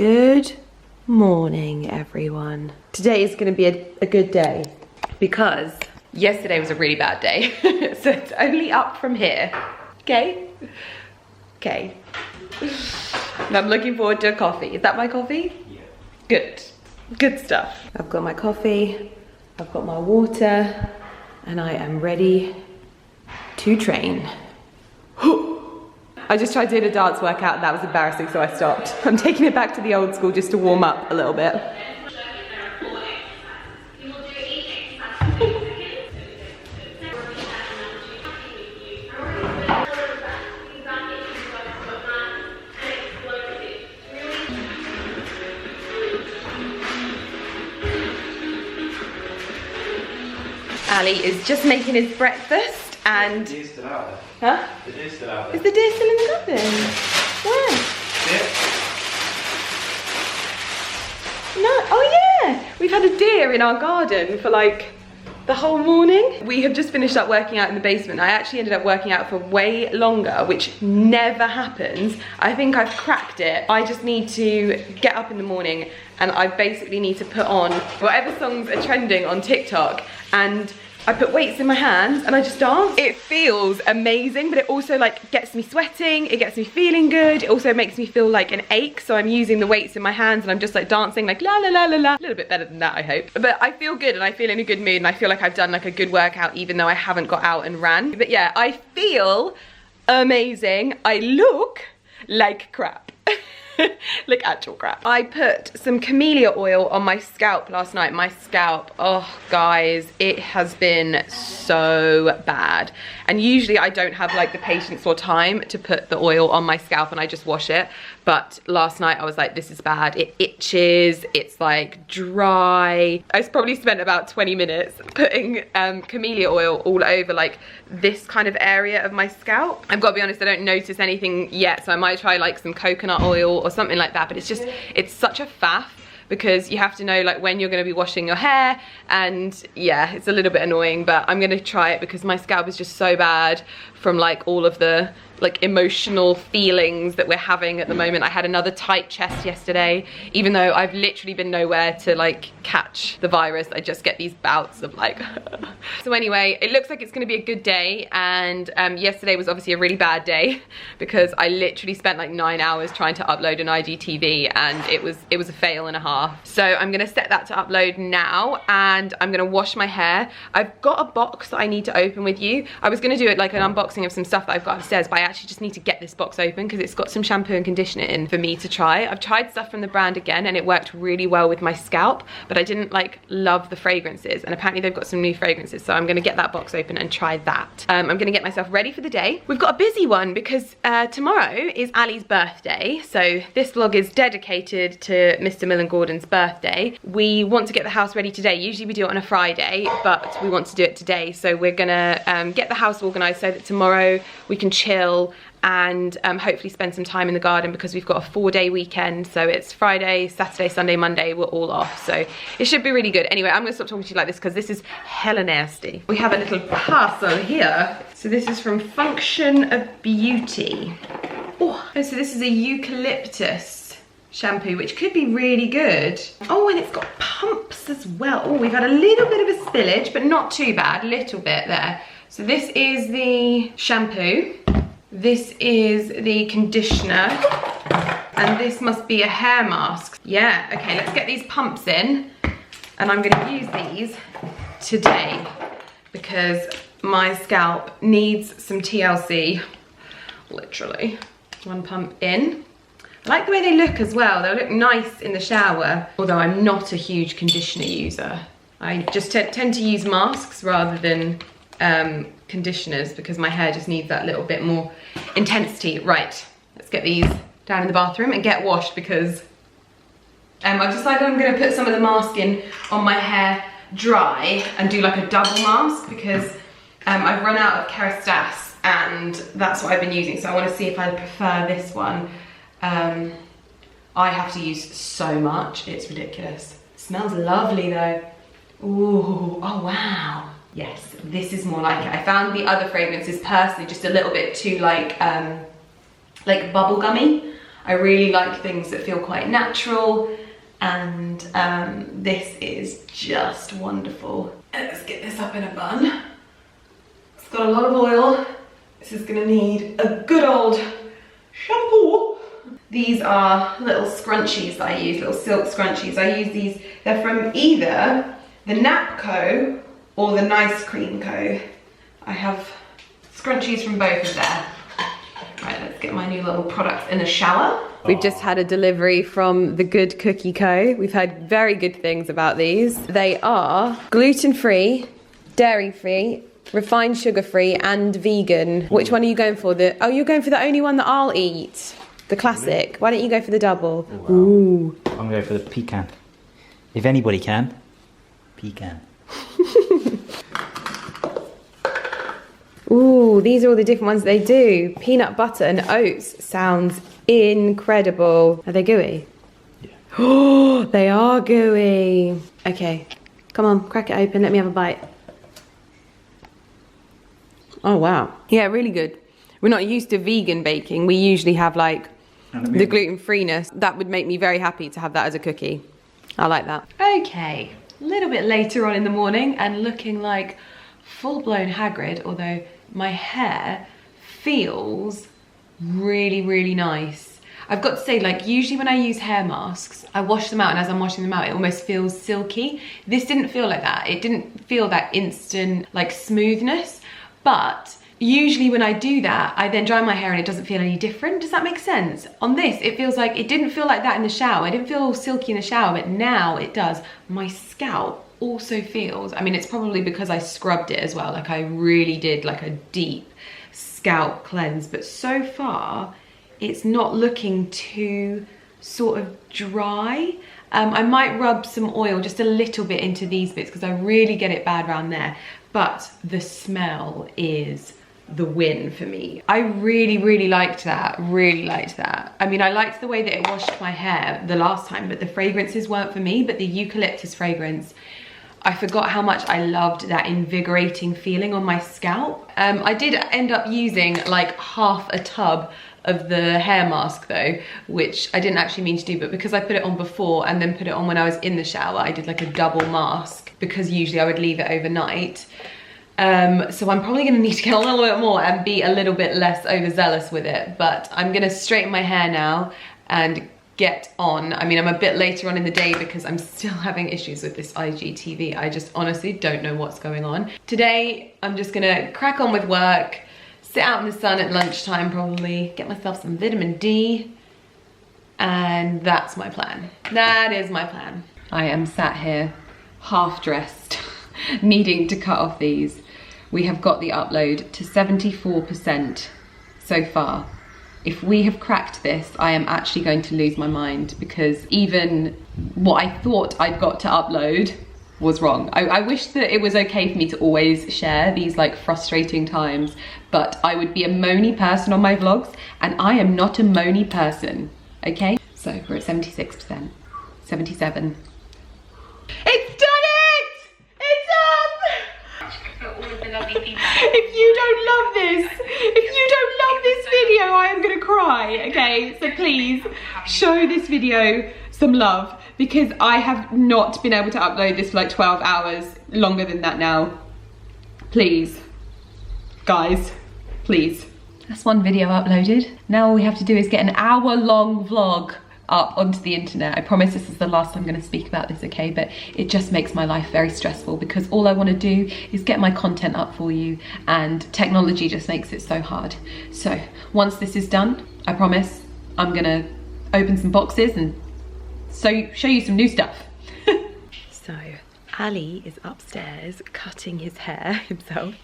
Good morning, everyone. Today is going to be a good day because yesterday was a really bad day. So it's only up from here. Okay? Okay. And I'm looking forward to a coffee. Is that my coffee? Yeah. Good. Good stuff. I've got my coffee, I've got my water, and I am ready to train. I just tried doing a dance workout and that was embarrassing, so I stopped. I'm taking it back to the old school just to warm up a little bit. Ali is just making his breakfast and... The deer's still out there. Huh? The deer's still out there. Is the deer still in the garden? Where? Deer? No, oh yeah! We've had a deer in our garden for like the whole morning. We have just finished up working out in the basement. I actually ended up working out for way longer, which never happens. I think I've cracked it. I just need to get up in the morning and I basically need to put on whatever songs are trending on TikTok, and I put weights in my hands and I just dance. It feels amazing, but it also like gets me sweating, it gets me feeling good, it also makes me feel like an ache, so I'm using the weights in my hands and I'm just like dancing like la la la la la. A little bit better than that, I hope. But I feel good and I feel in a good mood and I feel like I've done like a good workout even though I haven't got out and ran. But yeah, I feel amazing. I look like crap. Like actual crap. I put some camellia oil on my scalp last night. My scalp, oh guys, it has been so bad. And usually I don't have like the patience or time to put the oil on my scalp and I just wash it. But last night I was like, this is bad. It itches, it's like dry. I probably spent about 20 minutes putting camellia oil all over like this kind of area of my scalp. I've got to be honest, I don't notice anything yet, so I might try like some coconut oil or something like that, but it's just, it's such a faff because you have to know like when you're going to be washing your hair, and yeah, it's a little bit annoying, but I'm going to try it because my scalp is just so bad from like all of the like emotional feelings that we're having at the moment. I had another tight chest yesterday, even though I've literally been nowhere to like catch the virus. I just get these bouts of like so anyway, it looks like it's going to be a good day, and yesterday was obviously a really bad day because I literally spent like 9 hours trying to upload an IGTV and it was a fail and a half. So I'm going to set that to upload now and I'm going to wash my hair. I've got a box that I need to open with you. I was going to do it like an unboxing of some stuff that I've got upstairs, but I actually just need to get this box open because it's got some shampoo and conditioner in for me to try. I've tried stuff from the brand again and it worked really well with my scalp, but I didn't like love the fragrances, and apparently they've got some new fragrances, so I'm gonna get that box open and try that. I'm gonna get myself ready for the day. We've got a busy one because tomorrow is Ali's birthday, so this vlog is dedicated to Mr. Millen Gordon's birthday. We want to get the house ready today. Usually we do it on a Friday, but we want to do it today, so we're gonna get the house organized so that tomorrow we can chill and hopefully spend some time in the garden because we've got a 4-day weekend, so it's Friday, Saturday, Sunday, Monday, we're all off, so it should be really good. Anyway, I'm gonna stop talking to you like this because this is hella nasty. We have a little parcel here. So this is from Function of Beauty. Oh, so this is a eucalyptus shampoo, which could be really good. Oh, and it's got pumps as well. Oh, we've had a little bit of a spillage, but not too bad, little bit there. So this is the shampoo. This is the conditioner, and this must be a hair mask. Yeah, okay, let's get these pumps in, and I'm gonna use these today because my scalp needs some TLC, literally. One pump in. I like the way they look as well. They'll look nice in the shower, although I'm not a huge conditioner user. I just tend to use masks rather than conditioners because my hair just needs that little bit more intensity. Right, let's get these down in the bathroom and get washed because I've decided I'm going to put some of the mask in on my hair dry and do like a double mask because I've run out of Kerastase and that's what I've been using, so I want to see if I prefer this one. I have to use so much, it's ridiculous. It smells lovely though. Ooh, oh wow. Yes, this is more like it. I found the other fragrances personally just a little bit too like bubblegummy. I really like things that feel quite natural, and this is just wonderful. Let's get this up in a bun. It's got a lot of oil. This is gonna need a good old shampoo. These are little scrunchies that I use, little silk scrunchies. I use these, they're from either the Nap Co or the Nice Cream Co. I have scrunchies from both of there. Right, let's get my new little products in the shower. We've just had a delivery from the Good Cookie Co. We've heard very good things about these. They are gluten-free, dairy-free, refined sugar-free, and vegan. Which one are you going for? Oh, you're going for the only one that I'll eat. The classic. Why don't you go for the double? Wow. Ooh. I'm gonna go for the pecan. If anybody can, pecan. Ooh, these are all the different ones they do. Peanut butter and oats sounds incredible. Are they gooey? Yeah. Oh, they are gooey. Okay, come on, crack it open. Let me have a bite. Oh, wow. Yeah, really good. We're not used to vegan baking. We usually have like the gluten-freeness. That would make me very happy to have that as a cookie. I like that. Okay, a little bit later on in the morning and looking like full-blown Hagrid, although my hair feels really, really nice. I've got to say, like, usually when I use hair masks, I wash them out, and as I'm washing them out, it almost feels silky. This didn't feel like that. It didn't feel that instant, like, smoothness, but usually when I do that, I then dry my hair and it doesn't feel any different. Does that make sense? On this, it feels like, it didn't feel like that in the shower. It didn't feel all silky in the shower, but now it does. My scalp also feels, I mean, it's probably because I scrubbed it as well. Like, I really did like a deep scalp cleanse, but so far it's not looking too sort of dry. I might rub some oil just a little bit into these bits because I really get it bad around there, but the smell is the win for me. I really, really liked that, really liked that. I mean, I liked the way that it washed my hair the last time, but the fragrances weren't for me. But the eucalyptus fragrance, I forgot how much I loved that invigorating feeling on my scalp. I did end up using like half a tub of the hair mask though, which I didn't actually mean to do, but because I put it on before and then put it on when I was in the shower, I did like a double mask because usually I would leave it overnight. So I'm probably gonna need to get a little bit more and be a little bit less overzealous with it, but I'm gonna straighten my hair now and get on. I mean, I'm a bit later on in the day because I'm still having issues with this IGTV. I just honestly don't know what's going on. Today, I'm just gonna crack on with work, sit out in the sun at lunchtime probably, get myself some vitamin D, and that's my plan. That is my plan. I am sat here, half dressed, needing to cut off these. We have got the upload to 74% so far. If we have cracked this, I am actually going to lose my mind because even what I thought I'd got to upload was wrong. I wish that it was okay for me to always share these like frustrating times, but I would be a moany person on my vlogs, and I am not a moany person, okay? So we're at 76%, 77. It's done it! It's up! If you don't love this, if you don't love this video, I am gonna cry, okay? So please show this video some love because I have not been able to upload this for like 12 hours, longer than that now. Please, guys, please. That's one video uploaded. Now all we have to do is get an hour-long vlog up onto the internet. I promise this is the last I'm going to speak about this, okay? But it just makes my life very stressful because all I want to do is get my content up for you, and technology just makes it so hard. So once this is done, I promise I'm going to open some boxes and show you some new stuff. So Ali is upstairs cutting his hair himself.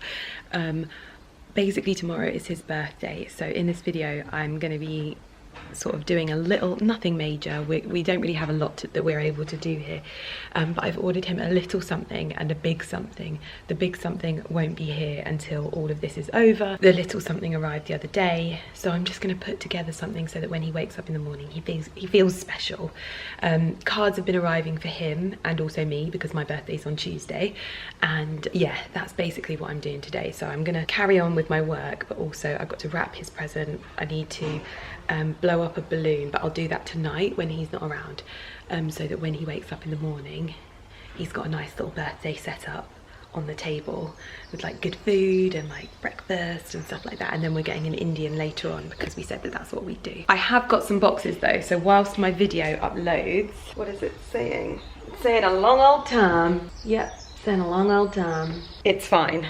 Basically tomorrow is his birthday, so in this video I'm going to be sort of doing a little, nothing major. We don't really have a lot that we're able to do here, but I've ordered him a little something and a big something. The big something won't be here until all of this is over. The little something arrived the other day, so I'm just going to put together something so that when he wakes up in the morning he feels special. Cards have been arriving for him and also me because my birthday's on Tuesday, and yeah, that's basically what I'm doing today. So I'm going to carry on with my work, but also I've got to wrap his present. I need to blow up a balloon, but I'll do that tonight when he's not around, so that when he wakes up in the morning, he's got a nice little birthday set up on the table with like good food and like breakfast and stuff like that. And then we're getting an Indian later on because we said that that's what we do. I have got some boxes though, so whilst my video uploads, what is it saying? It's saying a long old time. Yep, saying a long old time. It's fine.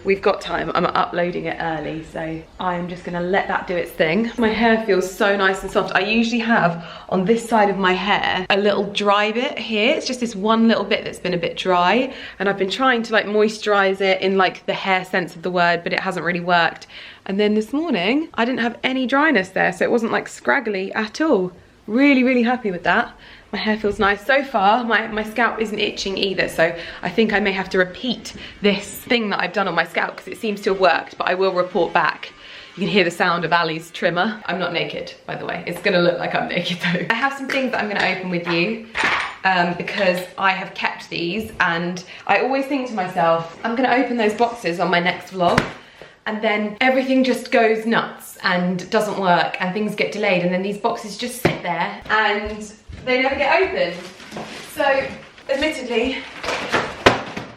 We've got time. I'm uploading it early, so I'm just gonna let that do its thing. My hair feels so nice and soft. I usually have on this side of my hair a little dry bit here. It's just this one little bit that's been a bit dry, and I've been trying to like moisturize it in like the hair sense of the word, but it hasn't really worked. And then this morning I didn't have any dryness there, so it wasn't like scraggly at all. Really, really happy with that. My hair feels nice. So far, my scalp isn't itching either, so I think I may have to repeat this thing that I've done on my scalp because it seems to have worked, but I will report back. You can hear the sound of Ali's trimmer. I'm not naked, by the way. It's gonna look like I'm naked though. I have some things that I'm gonna open with you because I have kept these, and I always think to myself, I'm gonna open those boxes on my next vlog, and then everything just goes nuts and doesn't work and things get delayed, and then these boxes just sit there and they never get opened. So, admittedly,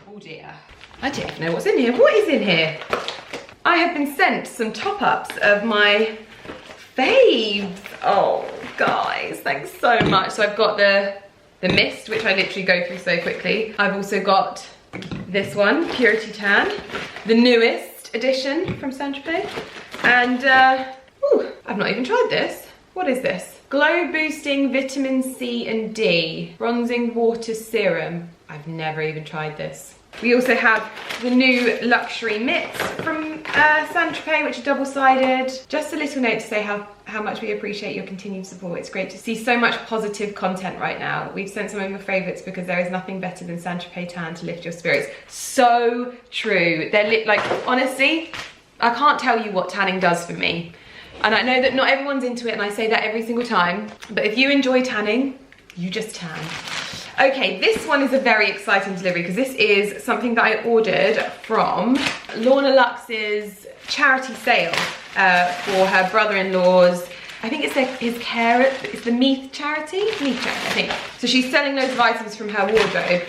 oh dear, I don't even know what's in here. What is in here? I have been sent some top-ups of my faves. Oh, guys, thanks so much. So I've got the mist, which I literally go through so quickly. I've also got this one, Purity Tan, the newest edition from Saint-Tropez. And, ooh, I've not even tried this. What is this? Glow Boosting Vitamin C and D Bronzing Water Serum. I've never even tried this. We also have the new luxury mitts from Saint-Tropez, which are double-sided. Just a little note to say how much we appreciate your continued support. It's great to see so much positive content right now. We've sent some of your favourites because there is nothing better than Saint-Tropez tan to lift your spirits. So true. They're like, honestly, I can't tell you what tanning does for me. And I know that not everyone's into it, and I say that every single time, but if you enjoy tanning, you just tan. Okay, this one is a very exciting delivery because this is something that I ordered from LORNA LUXE's charity sale for her brother-in-law's, I think it's his carer, it's the Meath charity, I think. So she's selling loads of items from her wardrobe.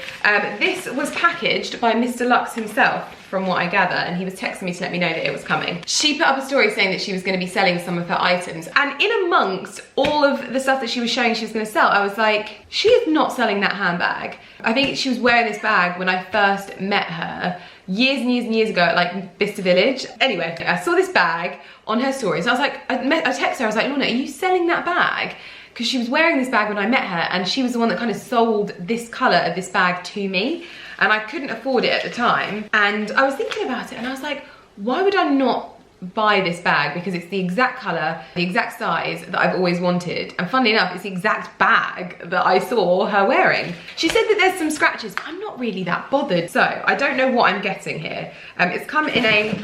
This was packaged by Mr. Lux himself, from what I gather, and he was texting me to let me know that it was coming. She put up a story saying that she was going to be selling some of her items, and in amongst all of the stuff that she was showing she was going to sell, I was like, she is not selling that handbag. I think she was wearing this bag when I first met her, years and years and years ago at like Bicester Village. Anyway, I saw this bag on her stories, and I was like, I texted her, I was like, Lorna, are you selling that bag? Because she was wearing this bag when I met her, and she was the one that kind of sold this colour of this bag to me, and I couldn't afford it at the time. And I was thinking about it, and I was like, why would I not buy this bag? Because it's the exact colour, the exact size that I've always wanted. And funnily enough, it's the exact bag that I saw her wearing. She said that there's some scratches. I'm not really that bothered. So I don't know what I'm getting here. It's come in a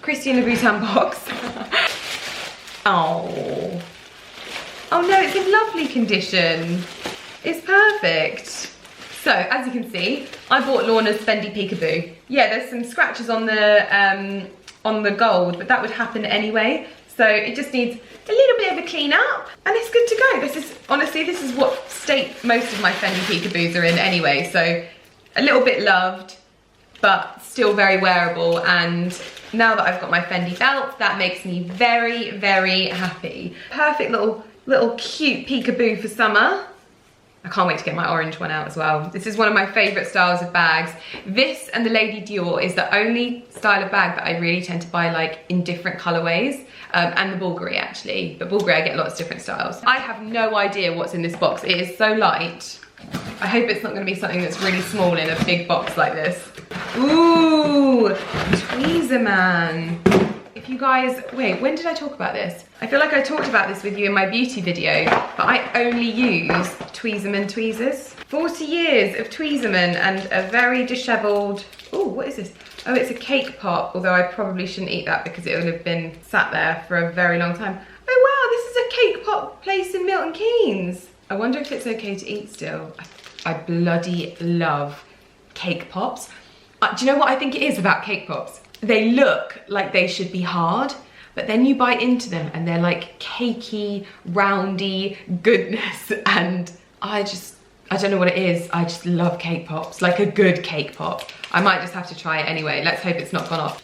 Christian Louboutin box. Oh. Oh no, it's in lovely condition. It's perfect. So, as you can see, I bought Lorna's Fendi Peekaboo. Yeah, there's some scratches on the gold, but that would happen anyway. So it just needs a little bit of a clean up, and it's good to go. This is, honestly, this is what state most of my Fendi Peekaboos are in anyway. So a little bit loved, but still very wearable. And now that I've got my Fendi belt, that makes me very, very happy. Perfect little cute peekaboo for summer. I can't wait to get my orange one out as well. This is one of my favourite styles of bags. This and the Lady Dior is the only style of bag that I really tend to buy like in different colourways, and the Bulgari actually. But Bulgari, I get lots of different styles. I have no idea what's in this box. It is so light. I hope it's not going to be something that's really small in a big box like this. Ooh, Tweezerman. If you guys, wait, when did I talk about this? I feel like I talked about this with you in my beauty video, but I only use Tweezerman tweezers. 40 years of Tweezerman and a very dishevelled, oh, what is this? Oh, it's a cake pop, although I probably shouldn't eat that because it would have been sat there for a very long time. Oh wow, this is a cake pop place in Milton Keynes. I wonder if it's okay to eat still. I bloody love cake pops. Do you know what I think it is about cake pops? They look like they should be hard, but then you bite into them and they're like cakey, roundy goodness, and I don't know what it is. I just love cake pops, like a good cake pop. I might just have to try it anyway. Let's hope it's not gone off.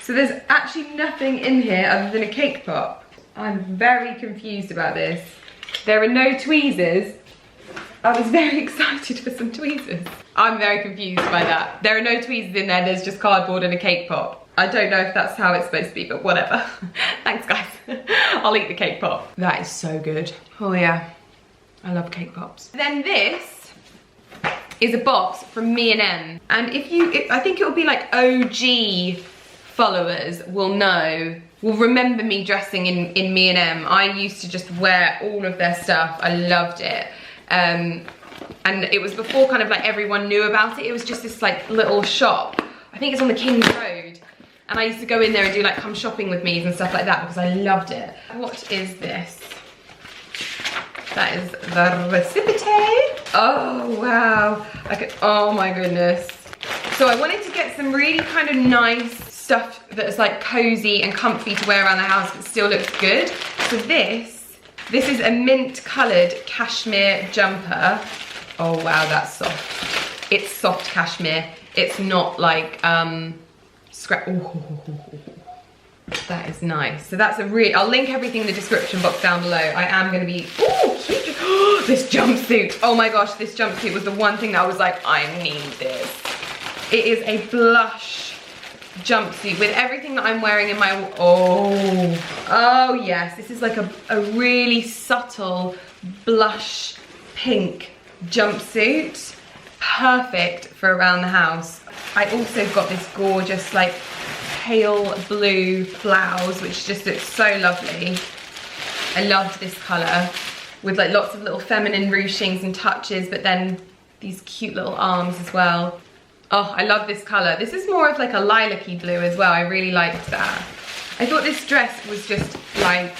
So there's actually nothing in here other than a cake pop. I'm very confused about this. There are no tweezers. I was very excited for some tweezers. I'm very confused by that. There are no tweezers in there, there's just cardboard and a cake pop. I don't know if that's how it's supposed to be, but whatever. Thanks, guys. I'll eat the cake pop. That is so good. Oh yeah, I love cake pops. Then this is a box from Me&M. And I think it will be like OG followers will remember me dressing in Me&M. I used to just wear all of their stuff. I loved it. And it was before kind of like everyone knew about it. It was just this like little shop. I think it's on the King's Road. And I used to go in there and do like come shopping with me's and stuff like that because I loved it. What is this? That is the recipe. Oh, wow. Oh my goodness. So I wanted to get some really kind of nice stuff that's like cozy and comfy to wear around the house but still looks good. So this is a mint coloured cashmere jumper. Oh wow, that's soft. It's soft cashmere. It's not like scrap. That is nice. So that's I'll link everything in the description box down below. I am gonna be, cute. This jumpsuit. Oh my gosh, this jumpsuit was the one thing that I was like, I need this. It is a blush jumpsuit with everything that I'm wearing in my, oh yes, this is like a really subtle blush pink jumpsuit, perfect for around the house. I also got this gorgeous like pale blue blouse which just looks so lovely. I loved this colour with like lots of little feminine ruchings and touches, but then these cute little arms as well. Oh, I love this colour. This is more of like a lilac-y blue as well. I really liked that. I thought this dress was just like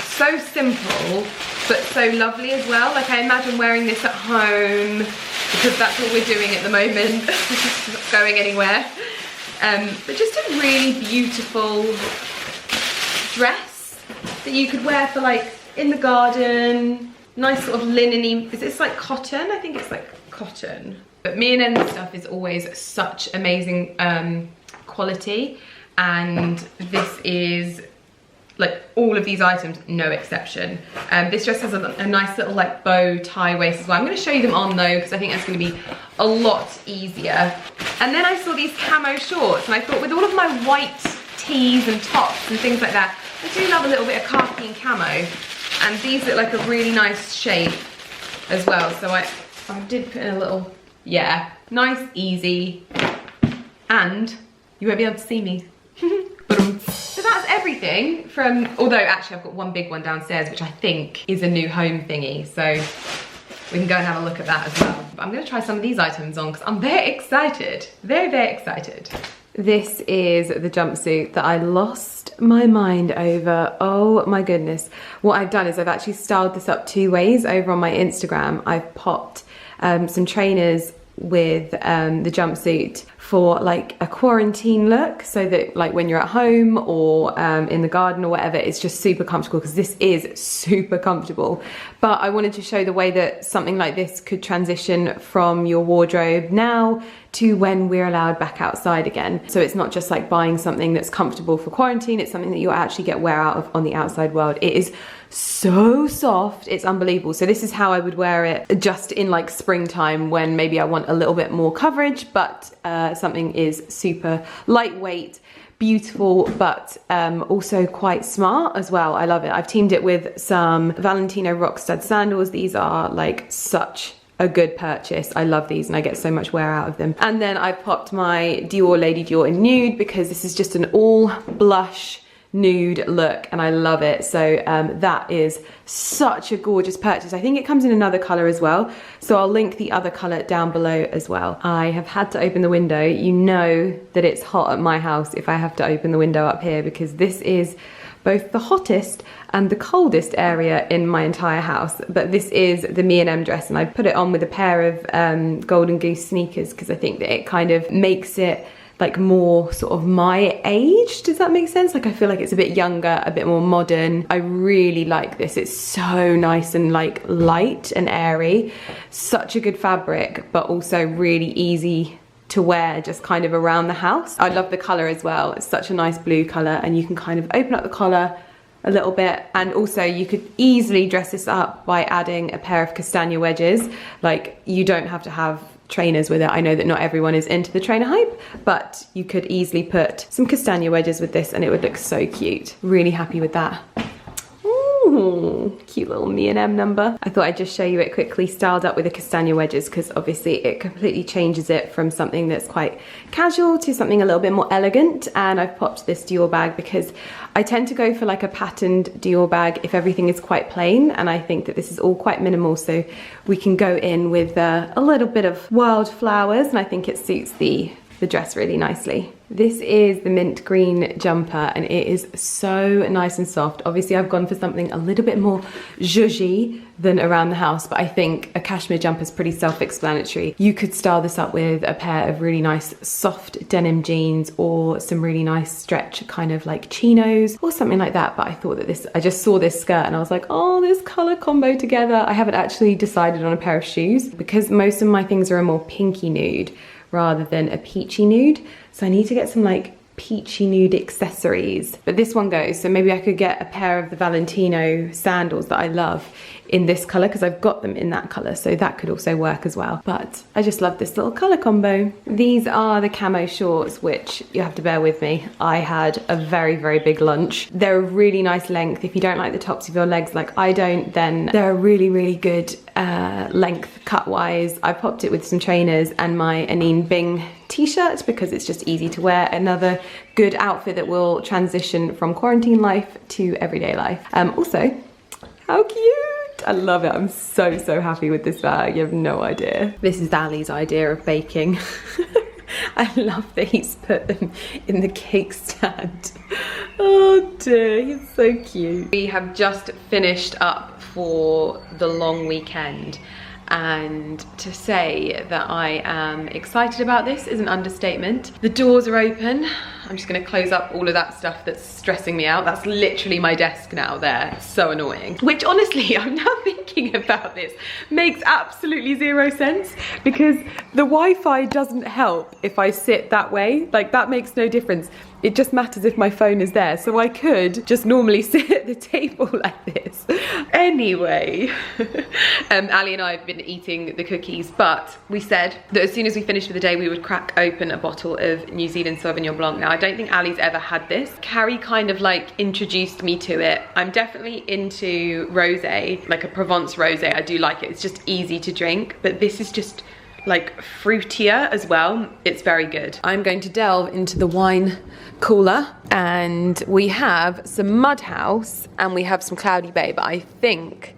so simple, but so lovely as well. Like I imagine wearing this at home because that's what we're doing at the moment. Not going anywhere. But just a really beautiful dress that you could wear for like in the garden. Nice sort of linen-y. Is this like cotton? I think it's like cotton. But Me&M stuff is always such amazing quality, and this is like all of these items, no exception. This dress has a nice little like bow tie waist as well. I'm going to show you them on though because I think that's going to be a lot easier. And then I saw these camo shorts and I thought with all of my white tees and tops and things like that, I do love a little bit of khaki and camo, and these look like a really nice shape as well. So I did put in a little, yeah, nice, easy, and you won't be able to see me. So that's everything from, although actually I've got one big one downstairs which I think is a new home thingy, so we can go and have a look at that as well. But I'm going to try some of these items on because I'm very excited, very, very excited. This is the jumpsuit that I lost my mind over. Oh my goodness. What I've done is I've actually styled this up 2 ways over on my Instagram. I've popped some trainers with the jumpsuit for like a quarantine look, so that like when you're at home or in the garden or whatever, it's just super comfortable, because this is super comfortable. But I wanted to show the way that something like this could transition from your wardrobe now to when we're allowed back outside again. So it's not just like buying something that's comfortable for quarantine, it's something that you'll actually get wear out of on the outside world. It is so soft, it's unbelievable. So this is how I would wear it just in like springtime when maybe I want a little bit more coverage, but something is super lightweight, beautiful, but also quite smart as well. I love it. I've teamed it with some Valentino rock stud sandals. These are like such a good purchase. I love these and I get so much wear out of them. And then I popped my Dior Lady Dior in nude, because this is just an all blush nude look and I love it. So that is such a gorgeous purchase. I think it comes in another color as well, so I'll link the other color down below as well. I have had to open the window. You know that it's hot at my house if I have to open the window up here, because this is both the hottest and the coldest area in my entire house. But this is the Me&M dress, and I put it on with a pair of Golden Goose sneakers because I think that it kind of makes it like more sort of my age. Does that make sense? Like I feel like it's a bit younger, a bit more modern. I really like this. It's so nice and like light and airy. Such a good fabric, but also really easy to wear just kind of around the house. I love the color as well. It's such a nice blue color, and you can kind of open up the collar a little bit, and also you could easily dress this up by adding a pair of castagna wedges. Like you don't have to have trainers with it. I know that not everyone is into the trainer hype, but you could easily put some castagna wedges with this and it would look so cute. Really happy with that. Ooh, cute little Me&M number. I thought I'd just show you it quickly styled up with the castagna wedges, because obviously it completely changes it from something that's quite casual to something a little bit more elegant. And I've popped this Dior bag because I tend to go for like a patterned Dior bag if everything is quite plain, and I think that this is all quite minimal, so we can go in with a little bit of wild flowers, and I think it suits the dress really nicely. This is the mint green jumper, and it is so nice and soft. Obviously I've gone for something a little bit more zhuzhy than around the house, but I think a cashmere jumper is pretty self-explanatory. You could style this up with a pair of really nice soft denim jeans or some really nice stretch kind of like chinos or something like that. But I thought that I just saw this skirt and I was like, oh, this color combo together. I haven't actually decided on a pair of shoes because most of my things are a more pinky nude rather than a peachy nude. So I need to get some like peachy nude accessories, but this one goes. So maybe I could get a pair of the Valentino sandals that I love in this color, because I've got them in that color, so that could also work as well. But I just love this little color combo. These are the camo shorts, which you have to bear with me. I had a very, very big lunch. They're a really nice length. If you don't like the tops of your legs like I don't, then they're a really, really good length cut wise. I popped it with some trainers and my Anine Bing t-shirt because it's just easy to wear. Another good outfit that will transition from quarantine life to everyday life. Also, how cute! I love it. I'm so, so happy with this bag. You have no idea. This is Ali's idea of baking. I love that he's put them in the cake stand. Oh dear, he's so cute. We have just finished up for the long weekend, and to say that I am excited about this is an understatement. The doors are open. I'm just gonna close up all of that stuff that's stressing me out. That's literally my desk now there. It's so annoying. Which honestly, I'm now thinking about this, makes absolutely zero sense, because the Wi-Fi doesn't help if I sit that way. Like that makes no difference. It just matters if my phone is there. So I could just normally sit at the table like this. Anyway, Ali and I have been eating the cookies, but we said that as soon as we finished for the day, we would crack open a bottle of New Zealand Sauvignon Blanc. Now, I don't think Ali's ever had this. Carrie kind of like introduced me to it. I'm definitely into rosé, like a Provence rosé. I do like it. It's just easy to drink, but this is just like fruitier as well. It's very good. I'm going to delve into the wine cooler, and we have some Mudhouse and we have some Cloudy Bay, but I think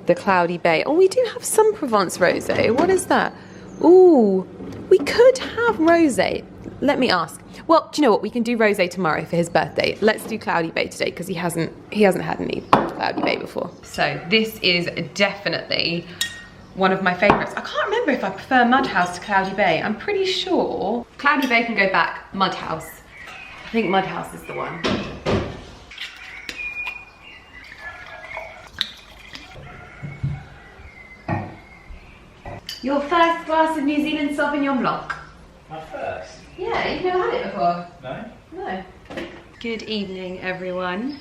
the Cloudy Bay, oh, we do have some Provence rosé. What is that? Ooh, we could have rosé. Let me ask. Well, do you know what? We can do rosé tomorrow for his birthday. Let's do Cloudy Bay today because he hasn't had any Cloudy Bay before. So this is definitely one of my favourites. I can't remember if I prefer Mudhouse to Cloudy Bay. I'm pretty sure Cloudy Bay can go back. Mudhouse. I think Mudhouse is the one. Your first glass of New Zealand Sauvignon Blanc. My first? Yeah, you've never had it before. No? No. Good evening, everyone.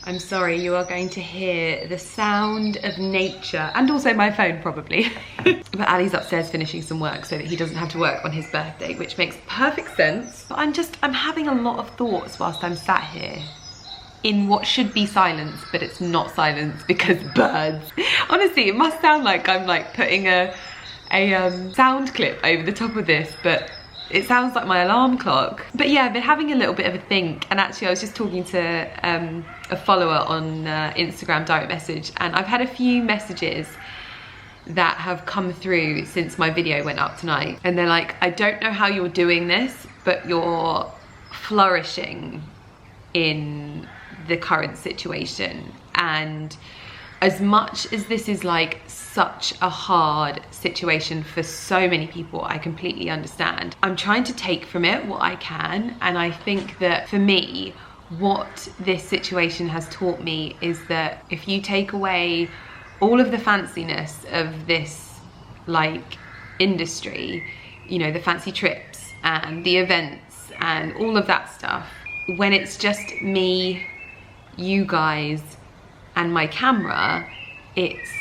I'm sorry, you are going to hear the sound of nature, and also my phone probably. But Ali's upstairs finishing some work so that he doesn't have to work on his birthday, which makes perfect sense. But I'm having a lot of thoughts whilst I'm sat here in what should be silence, but it's not silence because birds. Honestly, it must sound like I'm like putting a sound clip over the top of this, but it sounds like my alarm clock. But yeah, I've been having a little bit of a think, and actually I was just talking to a follower on Instagram direct message, and I've had a few messages that have come through since my video went up tonight, and they're like, I don't know how you're doing this, but you're flourishing in the current situation, and as much as this is like such a hard situation for so many people, I completely understand. I'm trying to take from it what I can, and I think that for me, what this situation has taught me is that if you take away all of the fanciness of this like industry, you know, the fancy trips and the events and all of that stuff, when it's just me, you guys, and my camera, it's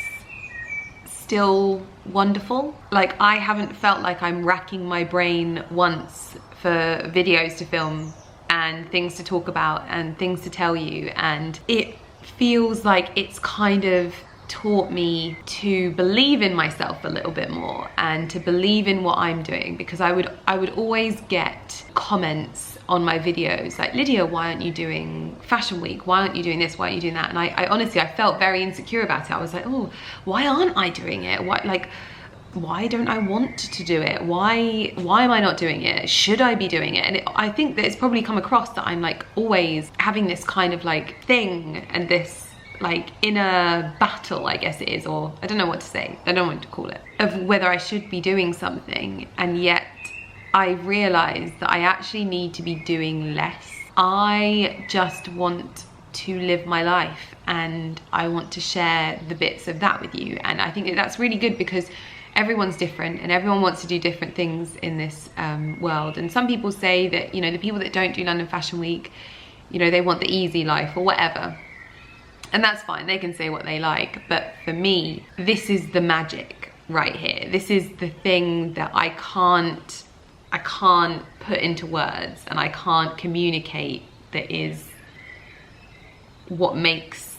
still wonderful. Like, I haven't felt like I'm racking my brain once for videos to film and things to talk about and things to tell you, and it feels like it's kind of taught me to believe in myself a little bit more and to believe in what I'm doing, because I would always get comments on my videos like, Lydia, why aren't you doing Fashion Week? Why aren't you doing this? Why aren't you doing that? And I honestly, I felt very insecure about it. I was like, oh, why aren't I doing it? Why don't I want to do it? Why am I not doing it? Should I be doing it? And I think that it's probably come across that I'm like always having this kind of like thing and this like inner battle, I guess it is, or I don't know what to say, I don't know what to call it, of whether I should be doing something. And yet I realized that I actually need to be doing less. I just want to live my life, and I want to share the bits of that with you. And I think that that's really good, because everyone's different and everyone wants to do different things in this world. And some people say that, you know, the people that don't do London Fashion Week, you know, they want the easy life or whatever. And that's fine, they can say what they like. But for me, this is the magic right here. This is the thing that I can't put into words and I can't communicate, that is what makes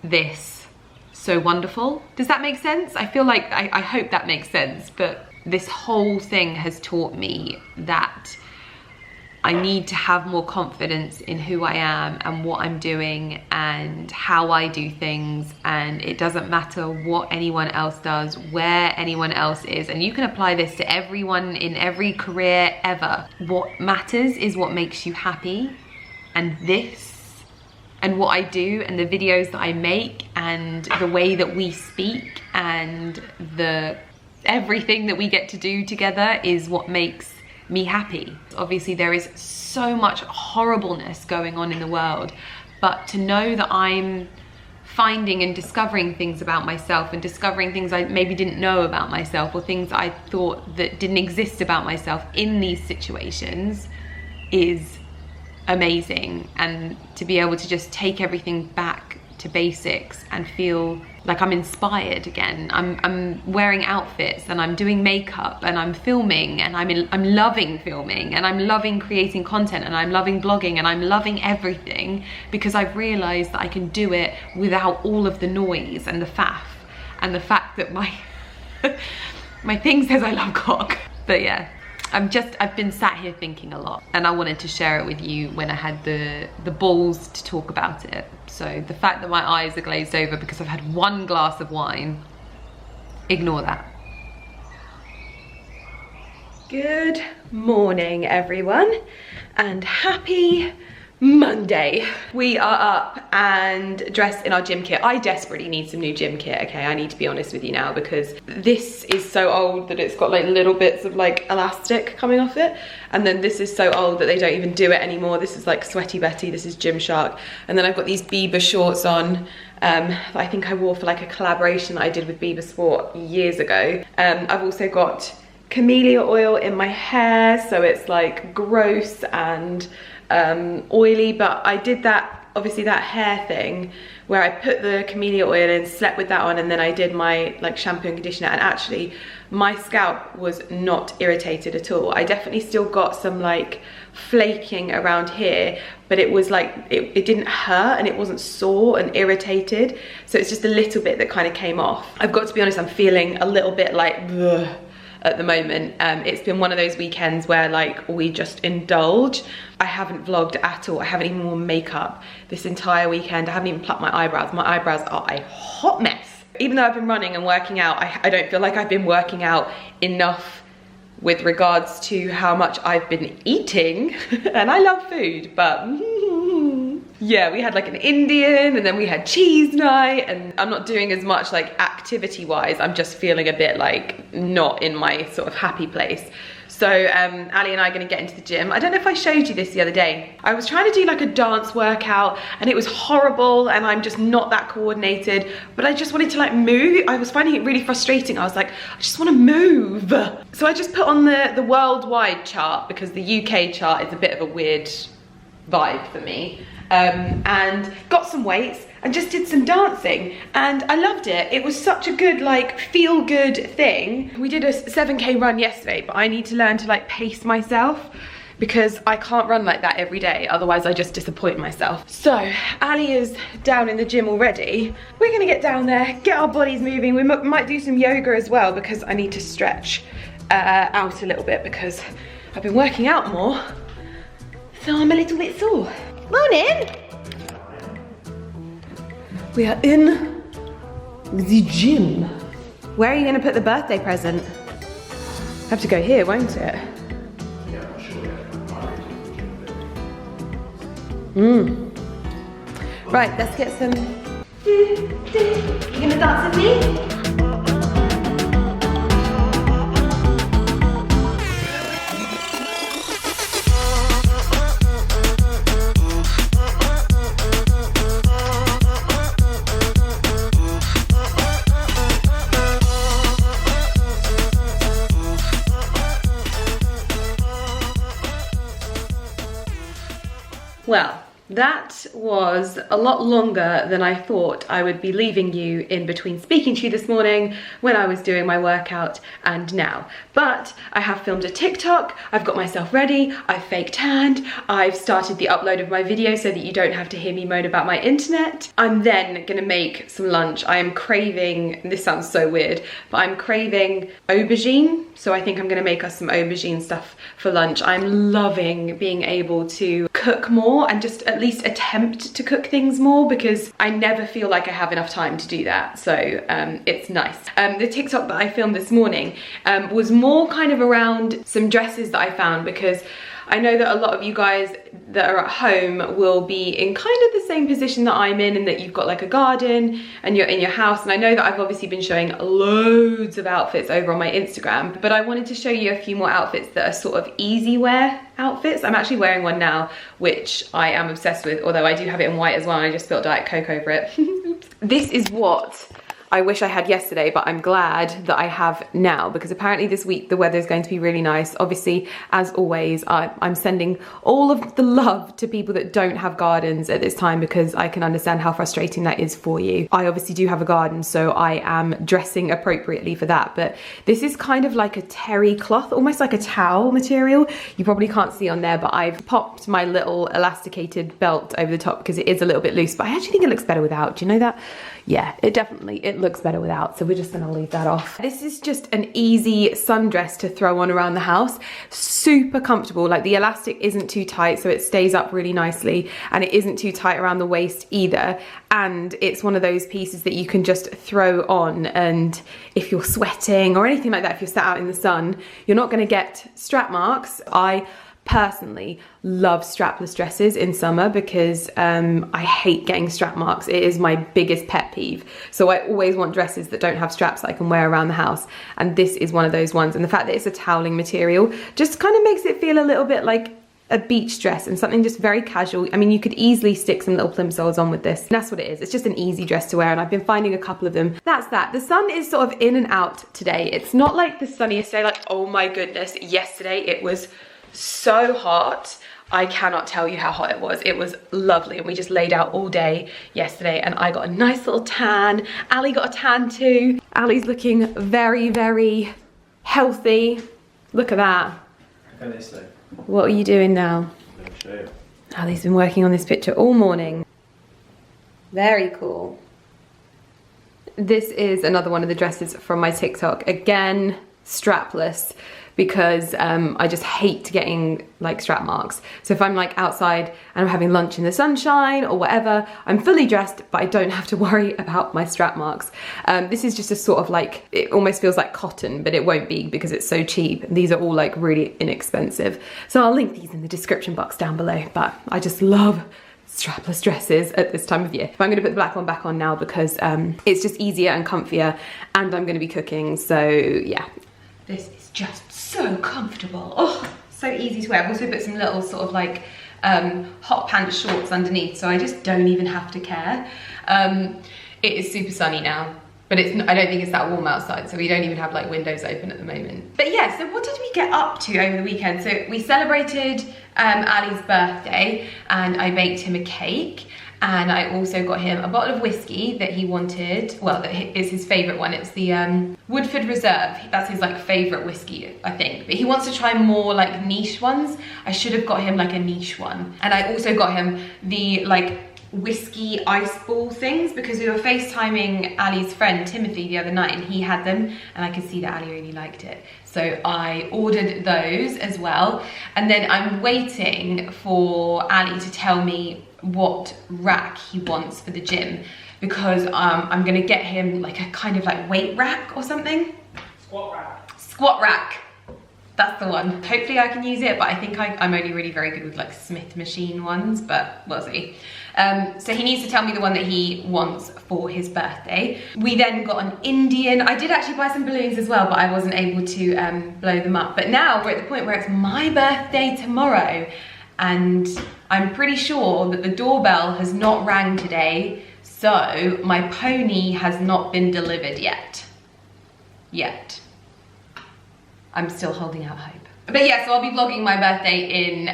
this so wonderful. Does that make sense? I feel like, I hope that makes sense, but this whole thing has taught me that I need to have more confidence in who I am and what I'm doing and how I do things, and it doesn't matter what anyone else does, where anyone else is. And you can apply this to everyone in every career ever. What matters is what makes you happy, and this and what I do and the videos that I make and the way that we speak and everything that we get to do together is what makes me happy. Obviously there is so much horribleness going on in the world, but to know that I'm finding and discovering things about myself and discovering things I maybe didn't know about myself, or things I thought that didn't exist about myself in these situations, is amazing. And to be able to just take everything back to basics and feel like I'm inspired again. I'm wearing outfits and I'm doing makeup and I'm filming, and I'm loving filming, and I'm loving creating content, and I'm loving blogging, and I'm loving everything, because I've realized that I can do it without all of the noise and the faff and the fact that my my thing says I love cock. But yeah, I've been sat here thinking a lot, and I wanted to share it with you when I had the balls to talk about it. So the fact that my eyes are glazed over because I've had one glass of wine, ignore that. Good morning, everyone, and happy Monday. We are up and dressed in our gym kit. I desperately need some new gym kit, okay? I need to be honest with you now, because this is so old that it's got like little bits of like elastic coming off it, and then this is so old that they don't even do it anymore. This is like Sweaty Betty, this is Gymshark, and then I've got these Bieber shorts on that I think I wore for like a collaboration that I did with Bieber Sport years ago. I've also got camellia oil in my hair, so it's like gross and oily, but I did that, obviously that hair thing where I put the camellia oil in, slept with that on, and then I did my like shampoo and conditioner, and actually my scalp was not irritated at all. I definitely still got some like flaking around here, but it was like it didn't hurt and it wasn't sore and irritated, so it's just a little bit that kind of came off. I've got to be honest, I'm feeling a little bit like ugh at the moment. It's been one of those weekends where like we just indulge. I haven't vlogged at all. I haven't even worn makeup this entire weekend. I haven't even plucked my eyebrows. My eyebrows are a hot mess. Even though I've been running and working out, I don't feel like I've been working out enough with regards to how much I've been eating. And I love food, but Yeah, we had like an Indian and then we had cheese night, and I'm not doing as much like activity wise. I'm just feeling a bit like not in my sort of happy place. So Ali and I are gonna get into the gym. I don't know if I showed you this the other day. I was trying to do like a dance workout and it was horrible, and I'm just not that coordinated, but I just wanted to like move. I was finding it really frustrating. I was like, I just wanna move. So I just put on the worldwide chart, because the UK chart is a bit of a weird vibe for me. And got some weights and just did some dancing, and I loved it. It was such a good like feel good thing. We did a 7K run yesterday, but I need to learn to like pace myself, because I can't run like that every day, otherwise I just disappoint myself. So Ali is down in the gym already. We're gonna get down there, get our bodies moving. We might do some yoga as well, because I need to stretch out a little bit, because I've been working out more, so I'm a little bit sore. Morning! We are in the gym. Where are you gonna put the birthday present? Have to go here, won't it? Right, let's get some. You gonna dance with me? Well, that was a lot longer than I thought I would be leaving you in between speaking to you this morning when I was doing my workout and now. But I have filmed a TikTok, I've got myself ready, I've fake tanned, I've started the upload of my video so that you don't have to hear me moan about my internet. I'm then gonna make some lunch. I am craving, this sounds so weird, but I'm craving aubergine. So I think I'm gonna make us some aubergine stuff for lunch. I'm loving being able to cook more and just at least attempt to cook things more, because I never feel like I have enough time to do that. So it's nice. The TikTok that I filmed this morning was more kind of around some dresses that I found, because I know that a lot of you guys that are at home will be in kind of the same position that I'm in that you've got like a garden and you're in your house. And I know that I've obviously been showing loads of outfits over on my Instagram, but I wanted to show you a few more outfits that are sort of easy wear outfits. I'm actually wearing one now, which I am obsessed with, although I do have it in white as well, and I just spilled Diet Coke over it. Oops. This is what I wish I had yesterday, but I'm glad that I have now, because apparently this week the weather is going to be really nice. Obviously, as always, I'm sending all of the love to people that don't have gardens at this time, because I can understand how frustrating that is for you. I obviously do have a garden, so I am dressing appropriately for that, but this is kind of like a terry cloth, almost like a towel material. You probably can't see on there, but I've popped my little elasticated belt over the top because it is a little bit loose, but I actually think it looks better without. Do you know that? Yeah, it looks better without, so we're just gonna leave that off. This is just an easy sundress to throw on around the house. Super comfortable, like the elastic isn't too tight, so it stays up really nicely, and it isn't too tight around the waist either. And it's one of those pieces that you can just throw on, and if you're sweating or anything like that, if you're sat out in the sun, you're not gonna get strap marks. I personally love strapless dresses in summer because I hate getting strap marks. It is my biggest pet peeve. So I always want dresses that don't have straps that I can wear around the house, and this is one of those ones. And the fact that it's a toweling material just kind of makes it feel a little bit like a beach dress and something just very casual. I mean, you could easily stick some little plimsolls on with this. And that's what it is. It's just an easy dress to wear, and I've been finding a couple of them. That's that. The sun is sort of in and out today. It's not like the sunniest day, like, oh my goodness, yesterday it was so hot. I cannot tell you how hot it was. It was lovely, and we just laid out all day yesterday, and I got a nice little tan. Ali got a tan too. Ali's looking very, very healthy. Look at that. What are you doing now? Ali's been working on this picture all morning. Very cool. This is another one of the dresses from my TikTok. Again, strapless, because I just hate getting like strap marks. So if I'm like outside and I'm having lunch in the sunshine or whatever, I'm fully dressed, but I don't have to worry about my strap marks. This is just a sort of like, it almost feels like cotton, but it won't be because it's so cheap. These are all like really inexpensive. So I'll link these in the description box down below, but I just love strapless dresses at this time of year. But I'm gonna put the black one back on now because it's just easier and comfier, and I'm gonna be cooking, so yeah. This is just so comfortable. Oh, so easy to wear. I've also put some little sort of like hot pants shorts underneath, so I just don't even have to care. It is super sunny now, but it's not, I don't think it's that warm outside, so we don't even have like windows open at the moment. But yeah, so what did we get up to over the weekend? So we celebrated Ali's birthday, and I baked him a cake, and I also got him a bottle of whiskey that he wanted. Well, that is his favourite one. It's the Woodford Reserve. That's his like favourite whiskey, I think. But he wants to try more like niche ones. I should have got him like a niche one. And I also got him the like whiskey ice ball things, because we were FaceTiming Ali's friend Timothy the other night, and he had them, and I could see that Ali really liked it. So I ordered those as well. And then I'm waiting for Ali to tell me what rack he wants for the gym, because I'm gonna get him like a kind of like weight rack or something. Squat rack. Squat rack. That's the one. Hopefully I can use it, but I think I'm only really very good with like Smith machine ones, but we'll see. So he needs to tell me the one that he wants for his birthday. We then got an Indian. I did actually buy some balloons as well, but I wasn't able to blow them up. But now we're at the point where it's my birthday tomorrow, and I'm pretty sure that the doorbell has not rang today, so my pony has not been delivered yet. I'm still holding out hope. But yeah, so I'll be vlogging my birthday in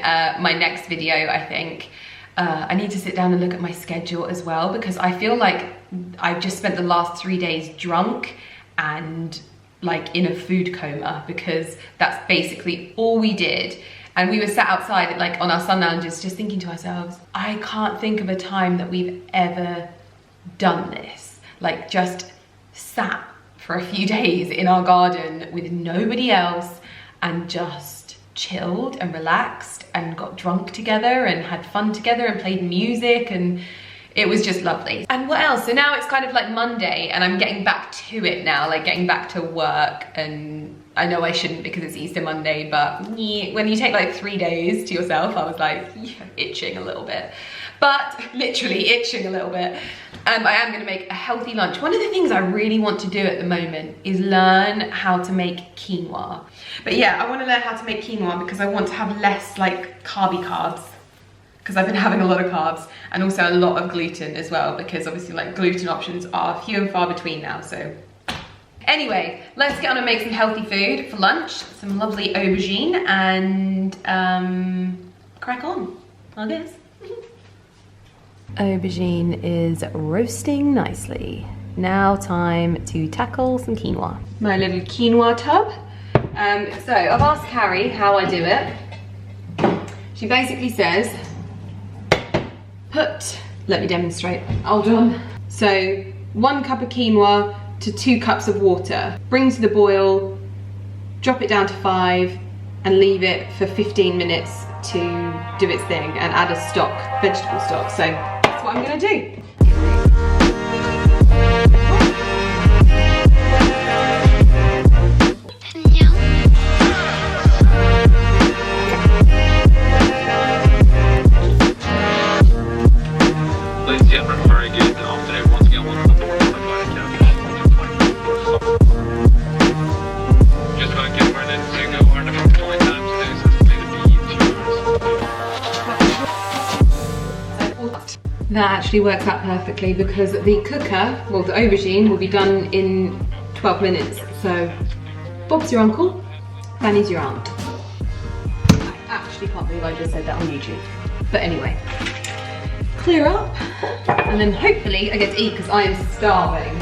my next video, I think. I need to sit down and look at my schedule as well, because I feel like I've just spent the last 3 days drunk and like in a food coma, because that's basically all we did. And we were sat outside like on our sun lounges just thinking to ourselves, I can't think of a time that we've ever done this. Like just sat for a few days in our garden with nobody else and just chilled and relaxed and got drunk together and had fun together and played music, and it was just lovely. And what else? So now it's kind of like Monday, and I'm getting back to it now, like getting back to work. And I know I shouldn't because it's Easter Monday, but when you take like 3 days to yourself, I was like, yeah, itching a little bit. But literally itching a little bit. I am gonna make a healthy lunch. One of the things I really want to do at the moment is learn how to make quinoa. But yeah, I wanna learn how to make quinoa because I want to have less like carby carbs, because I've been having a lot of carbs, and also a lot of gluten as well, because obviously like gluten options are few and far between now, so. Anyway, let's get on and make some healthy food for lunch, some lovely aubergine, and crack on, I guess. Aubergine is roasting nicely. Now time to tackle some quinoa. My little quinoa tub. So I've asked Carrie how I do it. She basically says, let me demonstrate, hold on. So 1 cup of quinoa to 2 cups of water. Bring to the boil, drop it down to 5, and leave it for 15 minutes to do its thing, and add a stock, vegetable stock. So that's what I'm gonna do. Very good. Once again, welcome aboard. Just going to get ready to go on about 20 times today, so it's going to be 2 hours. That actually works out perfectly, because the cooker, well, the aubergine will be done in 12 minutes. So Bob's your uncle, Fanny's your aunt. I actually can't believe I just said that on YouTube. But anyway, clear up, and then hopefully I get to eat because I am starving.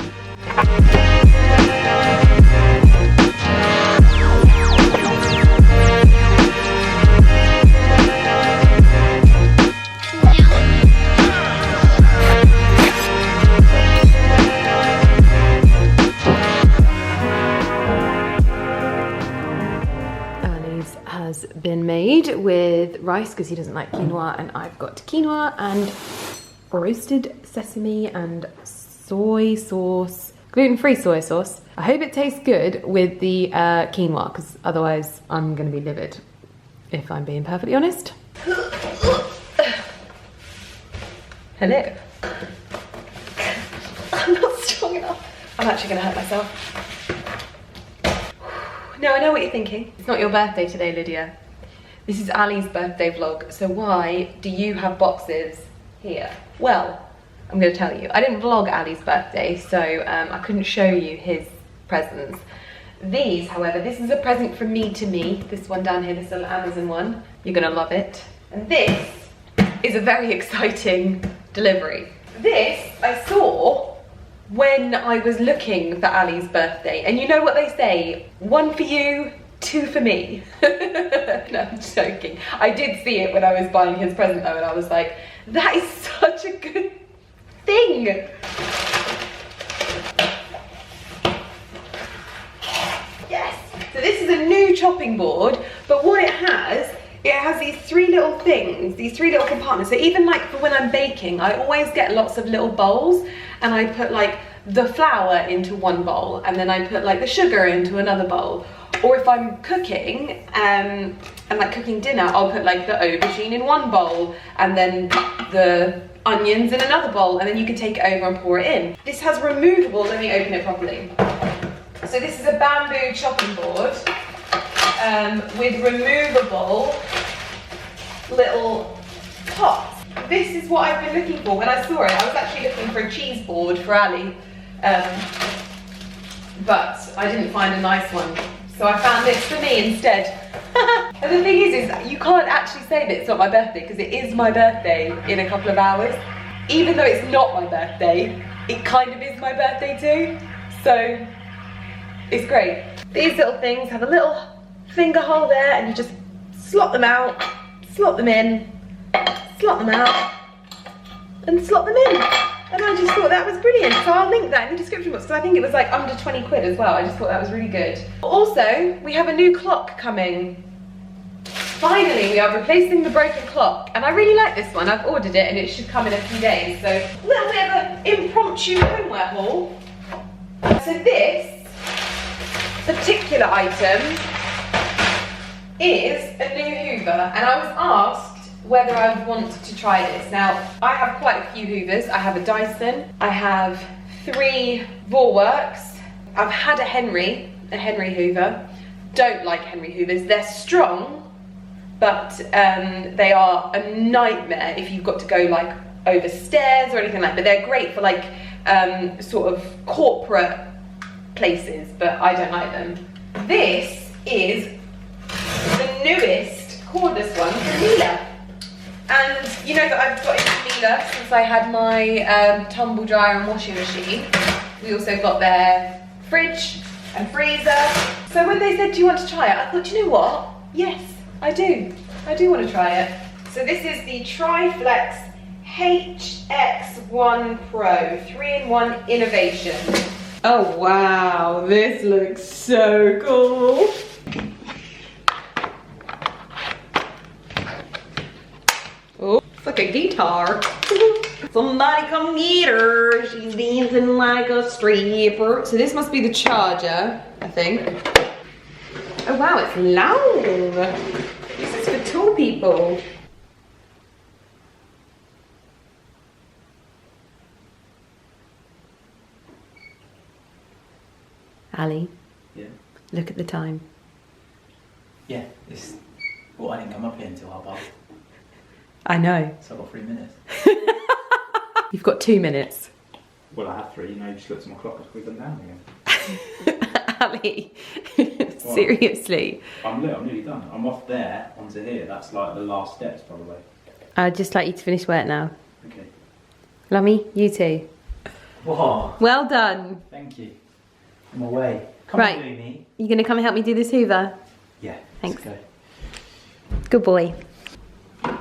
Ali's has been made with rice because he doesn't like quinoa, and I've got quinoa and roasted sesame and soy sauce, gluten-free soy sauce. I hope it tastes good with the quinoa, because otherwise I'm gonna be livid, if I'm being perfectly honest. Hello. I'm not strong enough. I'm actually gonna hurt myself. No, I know what you're thinking. It's not your birthday today, Lydia. This is Ali's birthday vlog, so why do you have boxes here? Well, I'm gonna tell you. I didn't vlog Ali's birthday, so I couldn't show you his presents. These, however, this is a present from me to me. This one down here, this little Amazon one. You're gonna love it. And this is a very exciting delivery. This I saw when I was looking for Ali's birthday. And you know what they say? One for you, two for me. No, I'm joking. I did see it when I was buying his present though, and I was like, that is such a good thing. Yes. So this is a new chopping board, but what it has these three little things, these three little compartments. So even like for when I'm baking, I always get lots of little bowls, and I put like the flour into one bowl, and then I put like the sugar into another bowl. Or if I'm cooking and like cooking dinner, I'll put like the aubergine in one bowl, and then the onions in another bowl, and then you can take it over and pour it in. This has removable, let me open it properly. So this is a bamboo chopping board with removable little pots. This is what I've been looking for when I saw it. I was actually looking for a cheese board for Ali, but I didn't find a nice one. So I found this for me instead. And the thing is you can't actually say that it's not my birthday, because it is my birthday in a couple of hours. Even though it's not my birthday, it kind of is my birthday too. So it's great. These little things have a little finger hole there, and you just slot them out, slot them in, slot them out, and slot them in. And I just thought that was brilliant. So I'll link that in the description box, because I think it was like under 20 quid as well. I just thought that was really good. Also, we have a new clock coming. Finally, we are replacing the broken clock. And I really like this one. I've ordered it and it should come in a few days. So a little bit of an impromptu homeware haul. So this particular item is a new Hoover. And I was asked whether I would want to try this. Now, I have quite a few Hoovers. I have a Dyson, I have 3 Vorwerks, I've had a Henry Hoover. Don't like Henry Hoovers. They're strong, but they are a nightmare if you've got to go like over stairs or anything like that. But they're great for like sort of corporate places, but I don't like them. This is the newest cordless one from Miele. And you know that I've got into Miele since I had my tumble dryer and washing machine. We also got their fridge and freezer. So when they said, do you want to try it? I thought, you know what? Yes, I do. I do want to try it. So this is the Triflex HX1 Pro 3-in-1 Innovation. Oh wow, this looks so cool. It's like a guitar. Somebody come get her. She's dancing like a stripper. So this must be the charger, I think. Oh wow, it's long. This is for tall people. Ali, Yeah. look at the time. Yeah, it's... Well, I didn't come up here until 1:30. I know. So I've got 3 minutes. You've got 2 minutes. Well, I have 3. You know, you just looked at my clock and we've gone down again. Ali, seriously. I'm nearly done. I'm off there onto here. That's like the last steps, probably. I'd just like you to finish work now. Okay. Lummy, you too. Whoa. Well done. Thank you. I'm away. Come Right. on, Looney. You gonna come and help me do this Hoover? Yeah. Thanks. Let's Good boy. go.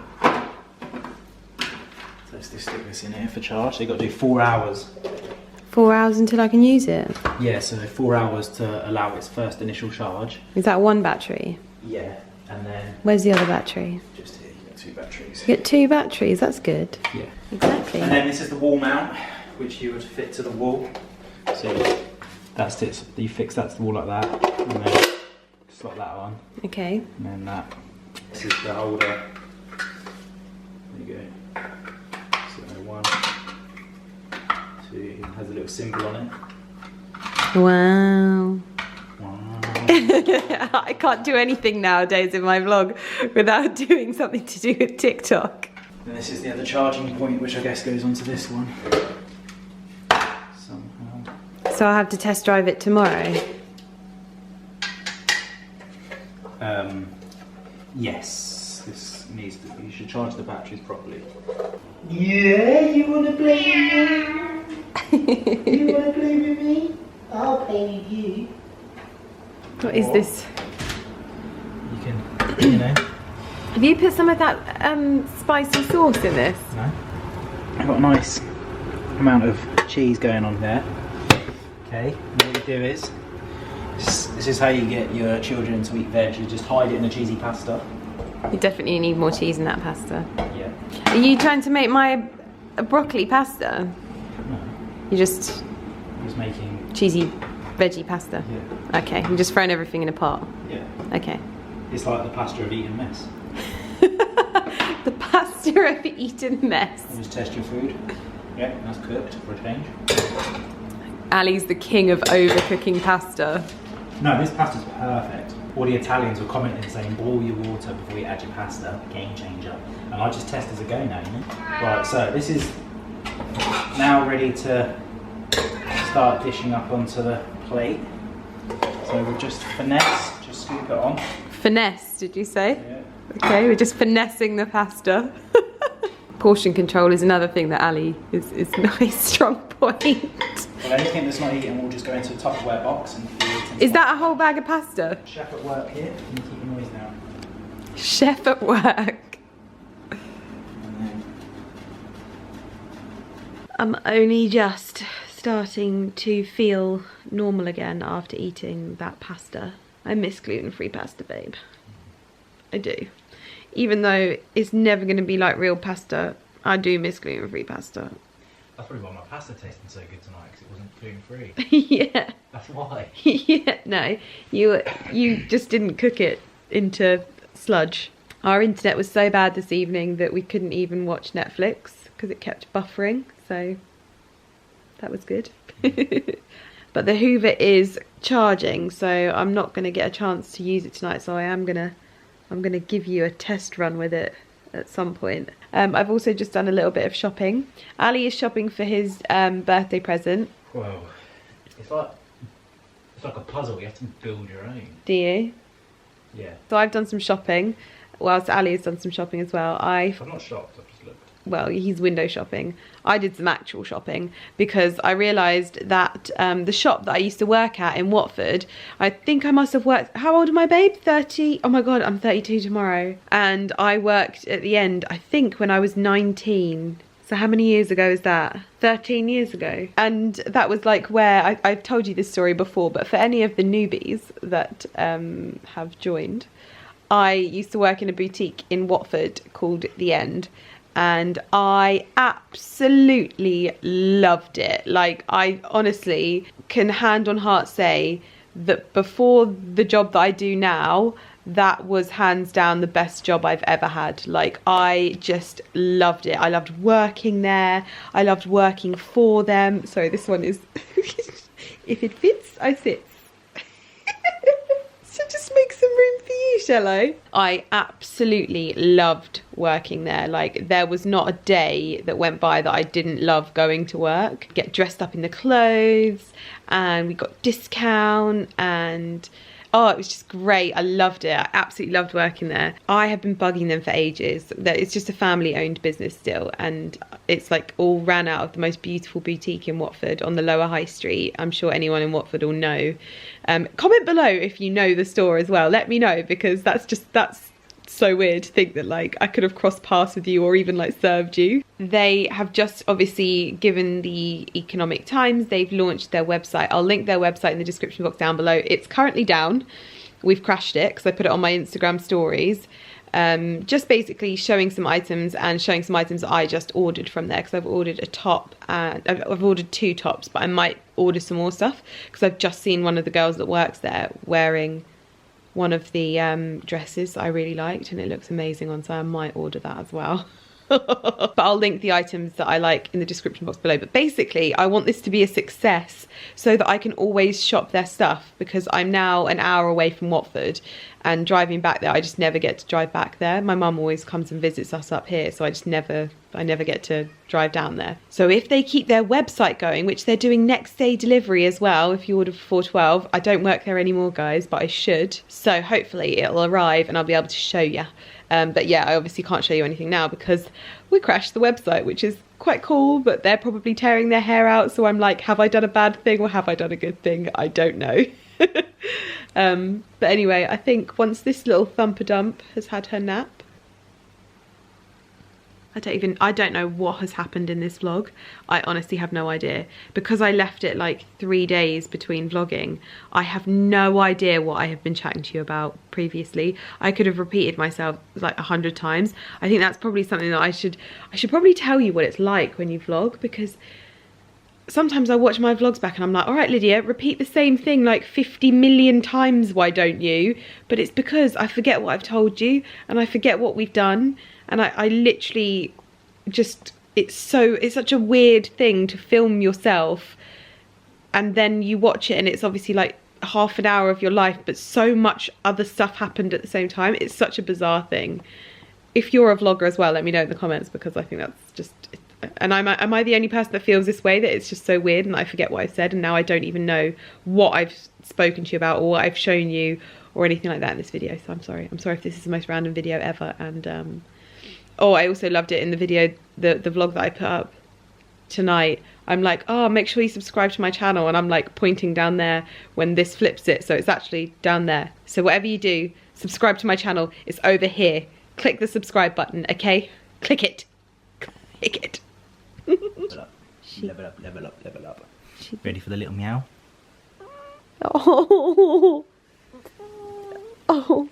So let's just stick this in here for charge. So you've got to do 4 hours. 4 hours until I can use it. Yeah, so 4 hours to allow its first initial charge. Is that one battery? Yeah, and then Where's the other battery? just here, you got 2 batteries. You get 2 batteries, that's good. Yeah. Exactly. And then this is the wall mount, which you would fit to the wall. So that's it. So you fix that to the wall like that, and then slot that on, Okay. and then that. This is the holder. There you go. So 1, has a little symbol on it. Wow. Wow. I can't do anything nowadays in my vlog without doing something to do with TikTok. And this is the other charging point, which I guess goes onto this one. Somehow. So I'll have to test drive it tomorrow. Yes. This needs to. You should charge the batteries properly. Yeah, you wanna play with me? You wanna play with me? I'll play with you. What is this? You can, you know. Have you put some of that spicy sauce in this? No. I've got a nice amount of cheese going on there. Okay, and what you do is, this is how you get your children to eat veg. You just hide it in a cheesy pasta. You definitely need more cheese in that pasta. Yeah. Are you trying to make my broccoli pasta? No. You just I'm just making cheesy veggie pasta? Yeah. Okay, I'm just throwing everything in a pot. Yeah. Okay. It's like the pasta of eating mess. The pasta of eaten mess. You just test your food. Yeah, that's cooked for a change. Ali's the king of overcooking pasta. No, this pasta's perfect. All the Italians were commenting saying boil your water before you add your pasta, game changer. And I just test as a go now, you know? Right, so this is now ready to start dishing up onto the plate. So we'll just finesse, just scoop it on. Finesse, did you say? Yeah. Okay, we're just finessing the pasta. Portion control is another thing that Ali is not a strong point. Well, anything that's not eaten will just go into a Tupperware box and be eaten. Is that a whole bag of pasta? Chef at work here, can you keep your noise down? Chef at work. And then I'm only just starting to feel normal again after eating that pasta. I miss gluten-free pasta, babe. I do. Even though it's never going to be like real pasta, I do miss gluten-free pasta. that's probably why my pasta tasted so good tonight, because it wasn't gluten-free. Yeah. That's why. Yeah, no. You just didn't cook it into sludge. Our internet was so bad this evening that we couldn't even watch Netflix because it kept buffering, so that was good. But the Hoover is charging, so I'm not going to get a chance to use it tonight, so I'm gonna give you a test run with it at some point. I've also just done a little bit of shopping. Ali is shopping for his birthday present. Whoa. It's like a puzzle, you have to build your own. Do you? Yeah. So I've done some shopping, whilst Ali has done some shopping as well. I've not shopped, I've just looked. Well, he's window shopping. I did some actual shopping because I realised that the shop that I used to work at in Watford, I think I must have worked, how old am I, babe? 30? Oh my God, I'm 32 tomorrow. And I worked at the end, I think when I was 19. So how many years ago is that? 13 years ago. And that was like where, I've told you this story before, but for any of the newbies that have joined, I used to work in a boutique in Watford called The End. And I absolutely loved it. Like, I honestly can hand on heart say that before the job that I do now, that was hands down the best job I've ever had. Like, I just loved it. I loved working there. I loved working for them. Sorry, this one is, if it fits, I sit. So just make some room for you, shall I? I absolutely loved working there. Like, there was not a day that went by that I didn't love going to work. Get dressed up in the clothes, and we got discount, and oh, it was just great. I loved it. I absolutely loved working there. I have been bugging them for ages. It's just a family-owned business still, and it's like all ran out of the most beautiful boutique in Watford on the Lower High Street. I'm sure anyone in Watford will know. Comment below if you know the store as well. Let me know, because that's so weird to think that like I could have crossed paths with you or even like served you. They have just obviously, given the economic times, they've launched their website. I'll link their website in the description box down below. It's currently down. We've crashed it because I put it on my Instagram stories. Just basically showing some items and showing some items that I just ordered from there, because I've ordered a top and I've ordered 2 tops, but I might order some more stuff because I've just seen one of the girls that works there wearing one of the dresses that I really liked, and it looks amazing on, so I might order that as well. But I'll link the items that I like in the description box below. But basically, I want this to be a success so that I can always shop their stuff, because I'm now an hour away from Watford, and driving back there, I just never get to drive back there. My mum always comes and visits us up here, so I never get to drive down there. So if they keep their website going, which they're doing next day delivery as well, if you order for 4.12, I don't work there anymore, guys, but I should. So hopefully it'll arrive and I'll be able to show you. But yeah, I obviously can't show you anything now because we crashed the website, which is quite cool, but they're probably tearing their hair out. So I'm like, have I done a bad thing or have I done a good thing? I don't know. But anyway, I think once this little thumper dump has had her nap, I don't know what has happened in this vlog. I honestly have no idea. Because I left it like 3 days between vlogging, I have no idea what I have been chatting to you about previously. I could have repeated myself like 100 times. I think that's probably something that I should probably tell you what it's like when you vlog, because sometimes I watch my vlogs back and I'm like, all right, Lydia, repeat the same thing like 50 million times, why don't you? But it's because I forget what I've told you and I forget what we've done. And I literally just, it's such a weird thing to film yourself and then you watch it and it's obviously like half an hour of your life, but so much other stuff happened at the same time. It's such a bizarre thing. If you're a vlogger as well, let me know in the comments, because I think that's just, and am I the only person that feels this way, that it's just so weird and I forget what I've said and now I don't even know what I've spoken to you about or what I've shown you or anything like that in this video. So I'm sorry if this is the most random video ever. And oh, I also loved it in the video, the vlog that I put up tonight. I'm like, oh, make sure you subscribe to my channel, and I'm like pointing down there when this flips it, so it's actually down there. So whatever you do, subscribe to my channel. It's over here. Click the subscribe button, okay? Click it. Click it. Level up, level up, level up. Ready for the little meow? Oh. Oh.